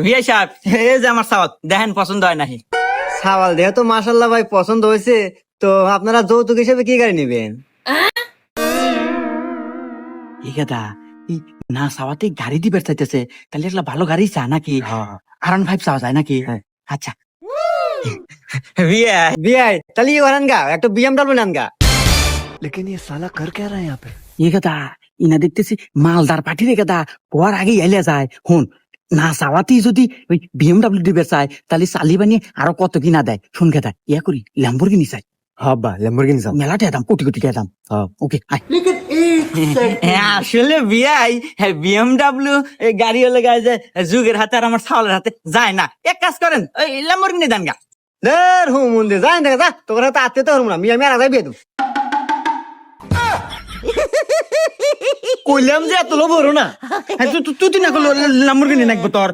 বিআই সাহেব, এই যে আমার সাওয়াত দেখেন পছন্দ হয় নাকি? সাওয়াল দেহ তো মাশাল্লাহ ভাই পছন্দ হয়েছে। তো আপনারা যৌতুক হিসেবে কি গাড়ি নেবেন? এই কথা না চাওয়াতে গাড়ি দিবে চাইতেছে, তাহলে একটা ভালো গাড়ি চা নাকি? R15 চাওয়া যায় নাকি? আচ্ছা বিআই বিআই তাহলে ই করেন গা, একটা BMW নেন গা। এই কথা ইনা দেখতেছি মালদার পার্টি রে কথা পর আগে এলে যায়। হুন না চাওয়াতেই যদি ওই BMW দিবে চায়, তাহলে চালি বানি আরো কত কিনা দেয়। শুন কথা ইয়া করি ল্যাম্বরগিনি চাই, হব্বা ল্যাম্বরগিনি চাও। মেলাতে দাম কোটি কোটি দাম। ওকে আয়। আসলে বিআই BMW গাড়ি হলে গায়ে যে যুগের হাতে আর আমার ছাওয়ালের হাতে যায় না। এক কাজ করেন, ওই ল্যাম্বরগিনি দেন গা। দের হুম মন্দির যাই দেখা যা, তোর হাতে আত্মীয় তো হরম না, মিয়া মেরা যাই বিয়ে দেব। কইলাম যে এত লোভ হরো না। তুই না করলো ল্যাম্বরগিনি নাকবো তোর